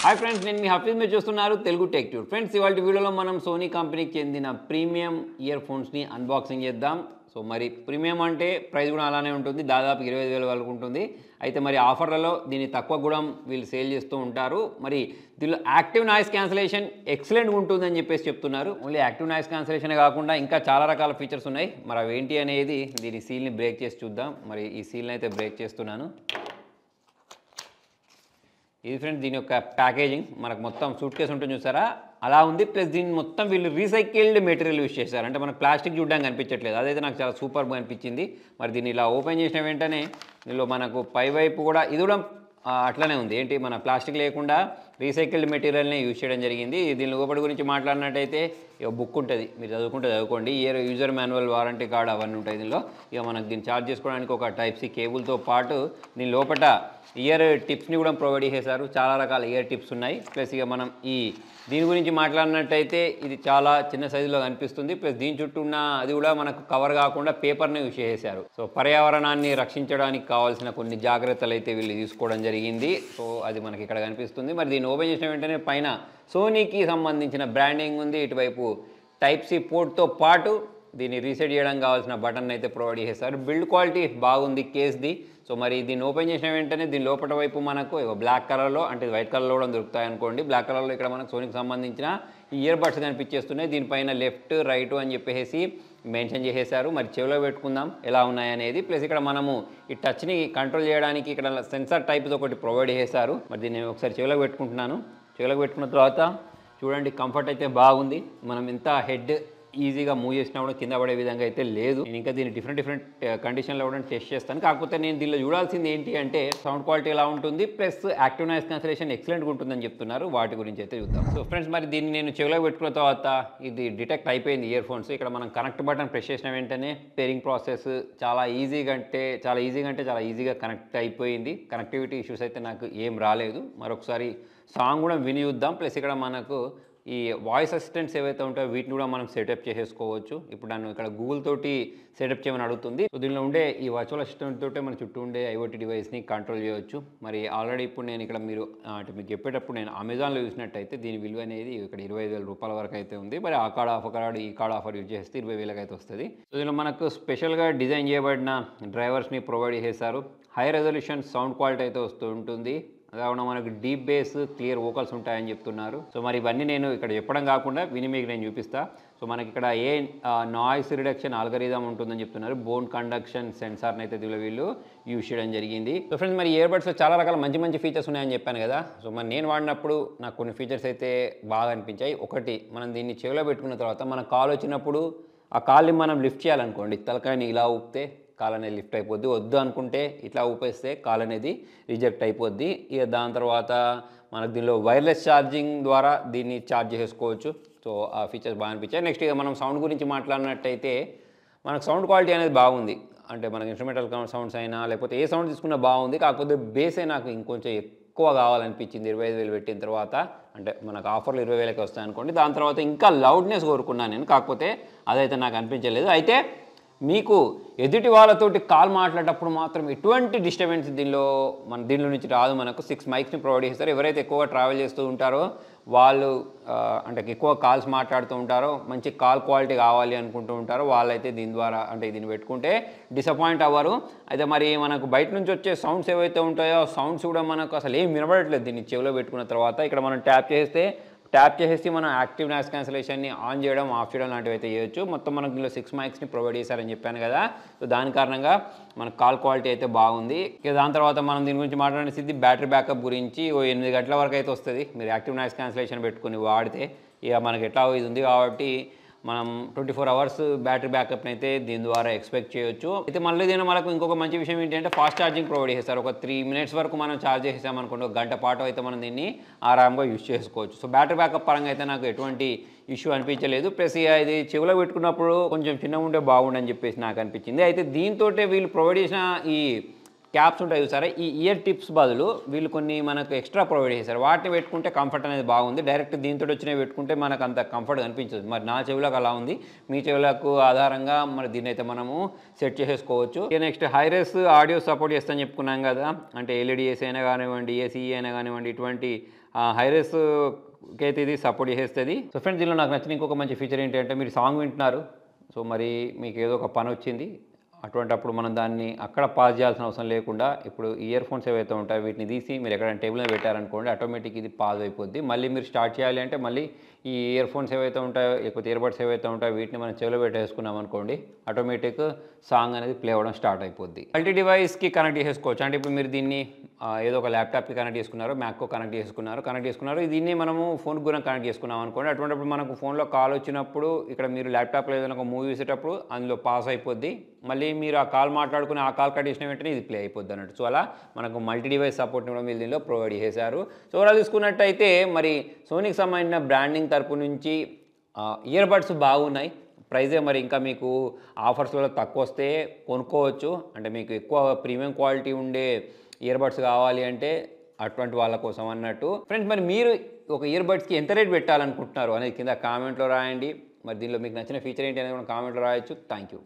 Hi friends, నేను మీ హఫీజ్. మీరు చూస్తున్నారు తెలుగు టెక్ ట్యూర్. ఫ్రెండ్స్, ఇవాళ వీడియోలో మనం సోనీ కంపెనీకి చెందిన ప్రీమియం ఇయర్ ఫోన్స్ని అన్బాక్సింగ్ చేద్దాం. సో మరి ప్రీమియం అంటే ప్రైస్ కూడా అలానే ఉంటుంది, దాదాపు 25,000 వరకు ఉంటుంది. అయితే మరి ఆఫర్లలో దీన్ని తక్కువ కూడా వీళ్ళు సేల్ చేస్తూ ఉంటారు. మరి దీనిలో యాక్టివ్ నాయిస్ క్యాన్సిలేషన్ ఎక్సలెంట్గా ఉంటుందని చెప్పేసి చెప్తున్నారు. ఓన్లీ యాక్టివ్ నాయిస్ క్యాన్సిలేషనే కాకుండా ఇంకా చాలా రకాల ఫీచర్స్ ఉన్నాయి. మరి అవి ఏంటి అనేది దీని సీల్ని బ్రేక్ చేసి చూద్దాం. మరి ఈ సీల్ని అయితే బ్రేక్ చేస్తున్నాను. ఇది ఫ్రెండ్స్ దీని యొక్క ప్యాకేజింగ్. మనకు మొత్తం సూట్ కేసు ఉంటుంది చూసారా, అలా ఉంది. ప్లస్ దీన్ని మొత్తం వీళ్ళు రీసైకిల్డ్ మెటీరియల్ యూస్ చేశారు. అంటే మనకు ప్లాస్టిక్ చూడడానికి కనిపించట్లేదు. అదైతే నాకు చాలా సూపర్గా అనిపించింది. మరి దీన్ని ఇలా ఓపెన్ చేసిన వెంటనే దీనిలో మనకు పై వైపు కూడా ఇది కూడా అట్లనే ఉంది. ఏంటి, మన ప్లాస్టిక్ లేకుండా రీసైకిల్డ్ మెటీరియల్ని యూజ్ చేయడం జరిగింది. దీని లోపల గురించి మాట్లాడినట్టయితే ఇక బుక్ ఉంటుంది, మీరు చదువుకోండి. యూజర్ మాన్యువల్, వారంటీ కార్డ్ అవన్నీ ఉంటాయి దీనిలో. ఇక మనకు దీన్ని ఛార్జ్ చేసుకోవడానికి ఒక టైప్ సి కేబుల్తో పాటు దీని లోపల ఇయర్ టిప్స్ని కూడా ప్రొవైడ్ చేశారు. చాలా రకాల ఇయర్ టిప్స్ ఉన్నాయి. ప్లస్ ఇక మనం దీని గురించి మాట్లాడినట్టయితే ఇది చాలా చిన్న సైజులో కనిపిస్తుంది. ప్లస్ దీని చుట్టూ ఉన్న అది కూడా మనకు కవర్ కాకుండా పేపర్ని యూజ్ చేశారు. సో పర్యావరణాన్ని రక్షించడానికి కావాల్సిన కొన్ని జాగ్రత్తలు అయితే వీళ్ళు తీసుకోవడం జరిగింది. సో అది మనకి ఇక్కడ కనిపిస్తుంది. మరి దీన్ని ఓపెన్ చేసిన వెంటనే పైన సోనీకి సంబంధించిన బ్రాండింగ్ ఉంది. ఇటువైపు టైప్ సి పోర్ట్తో పాటు దీన్ని రీసెట్ చేయడానికి కావాల్సిన బటన్ అయితే ప్రొవైడ్ చేశారు. బిల్డ్ క్వాలిటీ బాగుంది కేస్ది. సో మరి దీన్ని ఓపెన్ చేసిన వెంటనే దీని లోపల వైపు మనకు బ్లాక్ కలర్లో, అంటే వైట్ కలర్లో కూడా దొరుకుతాయి అనుకోండి. బ్లాక్ కలర్లో ఇక్కడ మనకు సోనీకి సంబంధించిన ఇయర్ బడ్స్ కనిపించేస్తున్నాయి. దీనిపైన లెఫ్ట్ రైట్ అని చెప్పేసి మెన్షన్ చేసేసారు. మరి చెవిలో పెట్టుకుందాం ఎలా ఉన్నాయనేది. ప్లస్ ఇక్కడ మనము ఈ టచ్ని కంట్రోల్ చేయడానికి ఇక్కడ సెన్సార్ టైప్తో ఒకటి ప్రొవైడ్ చేశారు. మరి దీన్ని ఒకసారి చెవిలో పెట్టుకుంటున్నాను. చెవిలో పెట్టుకున్న తర్వాత చూడండి, కంఫర్ట్ అయితే బాగుంది. మనం ఎంత హెడ్ ఈజీగా మూవ్ చేసినా కూడా కింద పడే విధంగా అయితే లేదు. నేను ఇంకా దీన్ని డిఫరెంట్ కండిషన్లో కూడా టెస్ట్ చేస్తాను. కాకపోతే నేను దీనిలో చూడాల్సింది ఏంటి అంటే సౌండ్ క్వాలిటీ ఎలా ఉంటుంది, ప్లస్ యాక్టివ్ నాయిస్ క్యాన్సిలేషన్ ఎక్సలెంట్గా ఉంటుందని చెప్తున్నారు. వాటి గురించి అయితే చూద్దాం. సో ఫ్రెండ్స్, మరి దీన్ని నేను చెవిలో పెట్టుకున్న తర్వాత ఇది డిటెక్ట్ అయిపోయింది ఇయర్ ఫోన్స్. ఇక్కడ మనం కనెక్ట్ బటన్ ప్రెస్ చేసిన వెంటనే పేరింగ్ ప్రాసెస్ చాలా ఈజీగా కనెక్ట్ అయిపోయింది. కనెక్టివిటీ ఇష్యూస్ అయితే నాకు ఏం రాలేదు. మరొకసారి సాంగ్ కూడా విని చూద్దాం. ప్లస్ ఇక్కడ మనకు ఈ వాయిస్ అసిస్టెంట్స్ ఏవైతే ఉంటాయో వీటిని కూడా మనం సెటప్ చేసేసుకోవచ్చు. ఇప్పుడు నన్ను ఇక్కడ గూగుల్ తోటి సెటప్ చేయమని అడుగుతుంది. సో దీనిలో ఉండే ఈ వర్చువల్ అసిస్టెంట్ తోటే మన చుట్టూ ఉండే ఐఓటీ డివైస్ని కంట్రోల్ చేయవచ్చు. మరి ఆల్రెడీ ఇప్పుడు నేను ఇక్కడ అంటే మీకు చెప్పేటప్పుడు నేను అమెజాన్లో చూసినట్టయితే దీని విలువ అనేది ఇక్కడ 25,000 రూపాయల వరకు అయితే ఉంది. మరి ఆ కార్డ్ ఈ కార్డ్ ఆఫర్ యూజ్ చేస్తే 20,000 అయితే వస్తుంది. సో దీనిలో మనకు స్పెషల్గా డిజైన్ చేయబడిన డ్రైవర్స్ని ప్రొవైడ్ చేశారు. హై రెజల్యూషన్ సౌండ్ క్వాలిటీ అయితే వస్తూ ఉంటుంది. కావున మనకు డీప్ బేస్, క్లియర్ వోకల్స్ ఉంటాయని చెప్తున్నారు. సో మరి ఇవన్నీ నేను ఇక్కడ చెప్పడం కాకుండా విని మీకు నేను చూపిస్తా. సో మనకి ఇక్కడ నాయిస్ రిడక్షన్ ఆల్గరిథం ఉంటుందని చెప్తున్నారు. బోన్ కండక్షన్ సెన్సార్ని అయితే దీనిలో వీళ్ళు యూజ్ చేయడం జరిగింది. సో ఫ్రెండ్స్, మరి ఇయర్ బడ్స్లో చాలా రకాల మంచి ఫీచర్స్ ఉన్నాయని చెప్పాను కదా. సో మరి నేను వాడినప్పుడు నాకు కొన్ని ఫీచర్స్ అయితే బాగా అనిపించాయి. ఒకటి, మనం దీన్ని చెవిలో పెట్టుకున్న తర్వాత మన కాల్ వచ్చినప్పుడు ఆ కాల్ని మనం లిఫ్ట్ చేయాలనుకోండి, తలకాయని ఇలా ఊపితే కాల్ అనేది లిఫ్ట్ అయిపోద్ది. వద్దు అనుకుంటే ఇట్లా ఊపేస్తే కాల్ అనేది రిజెక్ట్ అయిపోద్ది. ఇక దాని తర్వాత మనకు దీనిలో వైర్లెస్ ఛార్జింగ్ ద్వారా దీన్ని ఛార్జ్ చేసుకోవచ్చు. సో ఆ ఫీచర్స్ బాగా అనిపించాయి. నెక్స్ట్ ఇక మనం సౌండ్ గురించి మాట్లాడినట్టయితే మనకు సౌండ్ క్వాలిటీ అనేది బాగుంది. అంటే మనకి ఇన్స్ట్రుమెంటల్ సౌండ్స్ అయినా లేకపోతే ఏ సౌండ్ తీసుకున్నా బాగుంది. కాకపోతే బేసే నాకు ఇంకొంచెం ఎక్కువ కావాలనిపించింది 25,000 పెట్టిన తర్వాత. అంటే మనకు ఆఫర్లు 20,000కి వస్తాయి అనుకోండి. దాని తర్వాత ఇంకా లౌడ్నెస్ కోరుకున్నాను నేను, కాకపోతే అదైతే నాకు అనిపించలేదు. అయితే మీకు ఎదుటి వాళ్ళతోటి కాల్ మాట్లాడేటప్పుడు మాత్రం ఎటువంటి డిస్టర్బెన్స్ దీనిలో నుంచి రాదు. మనకు 6 మైక్స్ని ప్రొవైడ్ చేస్తారు. ఎవరైతే ఎక్కువగా ట్రావెల్ చేస్తూ ఉంటారో వాళ్ళు, అంటే ఎక్కువ కాల్స్ మాట్లాడుతూ ఉంటారో, మంచి కాల్ క్వాలిటీ కావాలి అనుకుంటూ ఉంటారో వాళ్ళైతే దీని ద్వారా, అంటే దీన్ని పెట్టుకుంటే డిసప్పాయింట్ అవ్వరు. అయితే మరి మనకు బయట నుంచి వచ్చే సౌండ్స్ ఏవైతే ఉంటాయో సౌండ్స్ కూడా మనకు అసలు ఏం వినబడట్లేదు దీన్ని చెవిలో పెట్టుకున్న తర్వాత. ఇక్కడ మనం ట్యాప్ చేసేసి మనం యాక్టివ్ నాయిస్ క్యాన్సిలేషన్ని ఆన్ చేయడం, ఆఫ్ చేయడం లాంటివి అయితే చేయొచ్చు. మొత్తం మనకు దీనిలో 6 మైక్స్ని ప్రొవైడ్ చేశారని చెప్పాను కదా. సో దాని కారణంగా మనకు కాల్ క్వాలిటీ అయితే బాగుంది. ఇక దాని తర్వాత మనం దీని గురించి మాట్లాడేది బ్యాటరీ బ్యాకప్ గురించి. 8 గంటల వరకు అయితే వస్తుంది మీరు యాక్టివ్ నాయిస్ క్యాన్సిలేషన్ పెట్టుకుని వాడితే. ఇక మనకి ఎట్లా ఇది ఉంది కాబట్టి మనం 24 అవర్స్ బ్యాటరీ బ్యాకప్ని అయితే దీని ద్వారా ఎక్స్పెక్ట్ చేయొచ్చు. అయితే మళ్ళీ దీని మనకు ఇంకొక మంచి విషయం ఏంటంటే ఫాస్ట్ ఛార్జింగ్ ప్రొవైడ్ చేస్తారు. ఒక 3 మినిట్స్ వరకు మనం ఛార్జ్ చేసామనుకోండి, 1 గంట పాటు అయితే మనం దీన్ని ఆరాంగా యూజ్ చేసుకోవచ్చు. సో బ్యాటరీ బ్యాకప్ పరంగా అయితే నాకు ఎటువంటి ఇష్యూ అనిపించలేదు. ప్లస్ ఇది చెవిలో పెట్టుకున్నప్పుడు కొంచెం చిన్నగా ఉంటే బాగుండని చెప్పేసి నాకు అనిపించింది. అయితే దీంతో వీళ్ళు ప్రొవైడ్ చేసిన ఈ క్యాప్స్ ఉంటాయి చూసారా, ఈ ఇయర్ టిప్స్ బదులు వీళ్ళు కొన్ని మనకు ఎక్స్ట్రా ప్రొవైడ్ చేశారు. వాటిని పెట్టుకుంటే కంఫర్ట్ అనేది బాగుంది. డైరెక్ట్ దీంతో వచ్చినవి పెట్టుకుంటే మనకు అంత కంఫర్ట్ కనిపించదు. మరి నా చెవులకు అలా ఉంది, మీ చెవులకు ఆధారంగా మరి దీన్ని అయితే మనము సెట్ చేసేసుకోవచ్చు. నెక్స్ట్ హైరెస్ ఆడియో సపోర్ట్ చేస్తాను చెప్పుకున్నాం కదా, అంటే ఎల్ఈడి ఏసీ అయినా కానివ్వండి, ఏసీ అయినా కానివ్వండి, ఇటువంటి హైరేస్కి అయితే ఇది సపోర్ట్ చేసేస్తుంది. సో ఫ్రెండ్స్, దీనిలో నాకు నచ్చిన ఇంకొక మంచి ఫీచర్ ఏంటంటే మీరు సాంగ్ వింటున్నారు, సో మరి మీకు ఏదో ఒక పని వచ్చింది, అటువంటప్పుడు మనం దాన్ని అక్కడ పాజ్ చేయాల్సిన అవసరం లేకుండా ఇప్పుడు ఇయర్ ఫోన్స్ ఏవైతే ఉంటాయో వీటిని తీసి మీరు ఎక్కడైనా టేబుల్ మీద పెట్టారనుకోండి, ఆటోమేటిక్ ఇది పాజ్ అయిపోద్ది. మళ్ళీ మీరు స్టార్ట్ చేయాలి అంటే మళ్ళీ ఈ ఇయర్ ఫోన్స్ ఏవైతే ఉంటాయో లేకపోతే ఇయర్ బడ్స్ ఏవైతే ఉంటాయో వీటిని మనం చెవిలో పెట్టేసుకున్నాం అనుకోండి, ఆటోమేటిక్ సాంగ్ అనేది ప్లే అవ్వడం స్టార్ట్ అయిపోద్ది. మల్టీ డివైస్కి కనెక్ట్ చేసుకోవచ్చు. అంటే ఇప్పుడు మీరు దీన్ని ఏదో ఒక ల్యాప్టాప్కి కనెక్ట్ చేసుకున్నారు, మ్యాక్కు కనెక్ట్ చేసుకున్నారు, దీన్ని మనము ఫోన్కి కూడా కనెక్ట్ చేసుకున్నాం అనుకోండి, అటువంటిప్పుడు మనకు ఫోన్లో కాల్ వచ్చినప్పుడు ఇక్కడ మీరు ల్యాప్టాప్లో ఏదైనా ఒక మూవీ చూసేటప్పుడు అందులో పాస్ అయిపోద్ది. మళ్ళీ మీరు ఆ కాల్ మాట్లాడుకుని ఆ కాల్ కట్ చేసిన వెంటనే ఇది ప్లే అయిపోద్ది అన్నట్టు. సో అలా మనకు మల్టీ డివైస్ సపోర్ట్ని కూడా మీరు దీనిలో ప్రొవైడ్ చేశారు. సో అలా చూసుకున్నట్టయితే మరి సోనీకి సంబంధించిన బ్రాండింగ్ తరపు నుంచి ఇయర్ బడ్స్ బాగున్నాయి. ప్రైజే మరి ఇంకా మీకు ఆఫర్స్లో తక్కువ వస్తే కొనుక్కోవచ్చు. అంటే మీకు ఎక్కువ ప్రీమియం క్వాలిటీ ఉండే ఇయర్ బడ్స్ కావాలి అంటే అటువంటి వాళ్ళ కోసం అన్నట్టు. ఫ్రెండ్స్, మరి మీరు ఒక ఇయర్ బడ్స్కి ఎంత రేట్ పెట్టాలనుకుంటున్నారు అనేది కింద కామెంట్లో రాయండి. మరి దీనిలో మీకు నచ్చిన ఫీచర్ ఏంటి అనేది కూడా కామెంట్లో రాయొచ్చు. Thank you.